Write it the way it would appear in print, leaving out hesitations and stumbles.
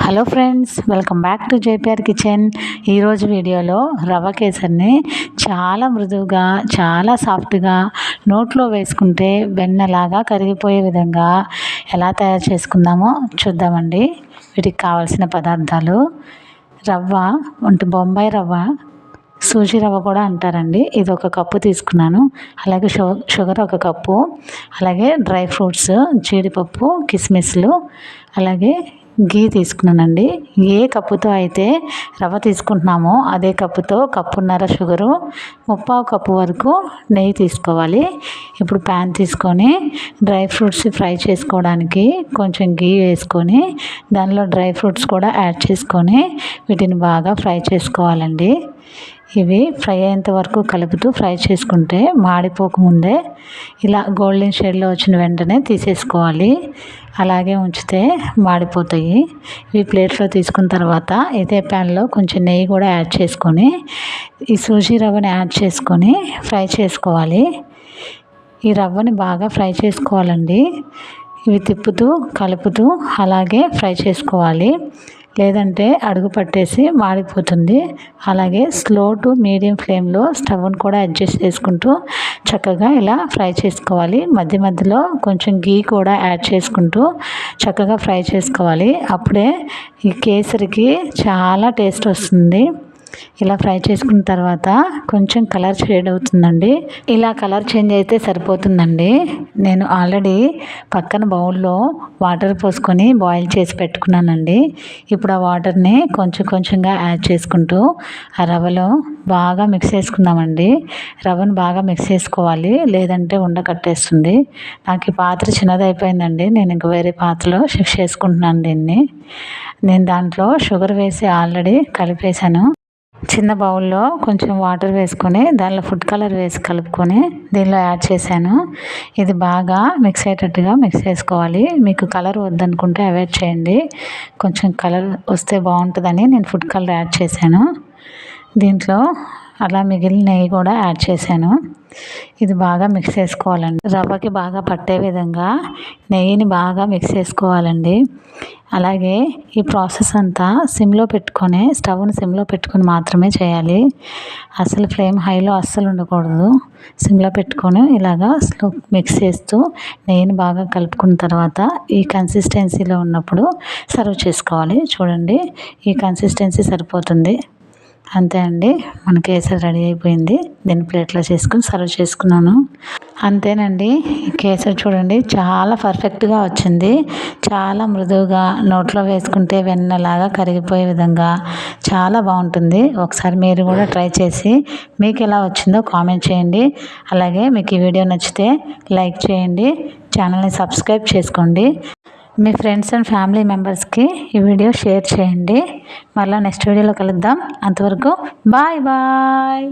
Hello friends, welcome back to JPR kitchen. ఈరోజు వీడియోలో రవ్వ కేసరిని చాలా మృదువుగా, చాలా సాఫ్ట్గా, నోట్లో వేసుకుంటే వెన్నలాగా కరిగిపోయే విధంగా ఎలా తయారు చేసుకుందామో చూద్దామండి. వీటికి కావాల్సిన పదార్థాలు: రవ్వ అంటే బొంబాయి రవ్వ, సూజీ రవ్వ కూడా అంటారండి. ఇది 1 కప్పు తీసుకున్నాను. అలాగే షుగర్ 1 కప్పు, అలాగే డ్రై ఫ్రూట్స్, జీడిపప్పు, కిస్మిస్లు, అలాగే గీ తీసుకున్నానండి. ఏ కప్పుతో అయితే రవ్వ తీసుకుంటున్నామో అదే కప్పుతో 1.5 కప్పు షుగరు, 3/4 కప్పు వరకు నెయ్యి తీసుకోవాలి. ఇప్పుడు ప్యాన్ తీసుకొని డ్రై ఫ్రూట్స్ ఫ్రై చేసుకోవడానికి కొంచెం గీ వేసుకొని దానిలో డ్రై ఫ్రూట్స్ కూడా యాడ్ చేసుకొని వీటిని బాగా ఫ్రై చేసుకోవాలండి. ఇవి ఫ్రై అయ్యేంత వరకు కలుపుతూ ఫ్రై చేసుకుంటే మాడిపోకముందే ఇలా గోల్డెన్ షేడ్లో వచ్చిన వెంటనే తీసేసుకోవాలి. అలాగే ఉంచితే మాడిపోతాయి. ఇవి ప్లేట్లో తీసుకున్న తర్వాత ఇదే ప్యాన్లో కొంచెం నెయ్యి కూడా యాడ్ చేసుకొని ఈ సూజీ రవ్వని యాడ్ చేసుకొని ఫ్రై చేసుకోవాలి. ఈ రవ్వని బాగా ఫ్రై చేసుకోవాలండి. ఇవి తిప్పుతూ కలుపుతూ అలాగే ఫ్రై చేసుకోవాలి, లేదంటే అడుగు పట్టేసి మాడిపోతుంది. అలాగే స్లో టు మీడియం ఫ్లేమ్లో స్టవ్ని కూడా అడ్జస్ట్ చేసుకుంటూ చక్కగా ఇలా ఫ్రై చేసుకోవాలి. మధ్య మధ్యలో కొంచెం గీ కూడా యాడ్ చేసుకుంటూ చక్కగా ఫ్రై చేసుకోవాలి. అప్పుడే ఈ కేసరికి చాలా టేస్ట్ వస్తుంది. ఇలా ఫ్రై చేసుకున్న తర్వాత కొంచెం కలర్ చేంజ్ అవుతుందండి. ఇలా కలర్ చేంజ్ అయితే సరిపోతుందండి. నేను ఆల్రెడీ పక్కన బౌల్లో వాటర్ పోసుకొని బాయిల్ చేసి పెట్టుకున్నానండి. ఇప్పుడు ఆ వాటర్ని కొంచెం కొంచెంగా యాడ్ చేసుకుంటూ ఆ రవ్వలో బాగా మిక్స్ చేసుకుందామండి. రవ్వను బాగా మిక్స్ చేసుకోవాలి, లేదంటే ఉండకట్టేస్తుంది. నాకు ఈ పాత్ర చిన్నదైపోయిందండి. నేను ఇంక వేరే పాత్రలో షిఫ్ట్ చేసుకుంటున్నాను దీన్ని. నేను దాంట్లో షుగర్ వేసి ఆల్రెడీ కలిపేశాను. చిన్న బౌల్లో కొంచెం వాటర్ వేసుకొని దానిలో ఫుడ్ కలర్ వేసి కలుపుకొని దీనిలో యాడ్ చేశాను. ఇది బాగా మిక్స్ అయ్యేటట్టుగా మిక్స్ చేసుకోవాలి. మీకు కలర్ వద్దనుకుంటే అవాయిడ్ చేయండి. కొంచెం కలర్ వస్తే బాగుంటుందని నేను ఫుడ్ కలర్ యాడ్ చేశాను. దీంట్లో అలా మిగిలిన నెయ్యి కూడా యాడ్ చేశాను. ఇది బాగా మిక్స్ చేసుకోవాలండి. రవ్వకి బాగా పట్టే విధంగా నెయ్యిని బాగా మిక్స్ చేసుకోవాలండి. అలాగే ఈ ప్రాసెస్ అంతా స్టవ్ని సిమ్లో పెట్టుకొని మాత్రమే చేయాలి. అసలు ఫ్లేమ్ హైలో అస్సలు ఉండకూడదు. సిమ్లో పెట్టుకొని ఇలాగా స్లో మిక్స్ చేస్తూ నెయ్యిని బాగా కలుపుకున్న తర్వాత ఈ కన్సిస్టెన్సీలో ఉన్నప్పుడు సర్వ్ చేసుకోవాలి. చూడండి, ఈ కన్సిస్టెన్సీ సరిపోతుంది. అంతే అండి, మన కేసరి రెడీ అయిపోయింది. దీన్ని ప్లేట్లో చేసుకుని సర్వ్ చేసుకున్నాను. అంతేనండి, ఈ కేసరి చూడండి చాలా పర్ఫెక్ట్గా వచ్చింది. చాలా మృదువుగా, నోట్లో వేసుకుంటే వెన్నలాగా కరిగిపోయే విధంగా చాలా బాగుంటుంది. ఒకసారి మీరు కూడా ట్రై చేసి మీకు ఎలా వచ్చిందో కామెంట్ చేయండి. అలాగే మీకు ఈ వీడియో నచ్చితే లైక్ చేయండి, ఛానల్ని సబ్స్క్రైబ్ చేసుకోండి. మీ ఫ్రెండ్స్ అండ్ ఫ్యామిలీ మెంబర్స్కి ఈ వీడియో షేర్ చేయండి. మళ్ళీ నెక్స్ట్ వీడియోలో కలుద్దాం. అంతవరకు బాయ్ బాయ్.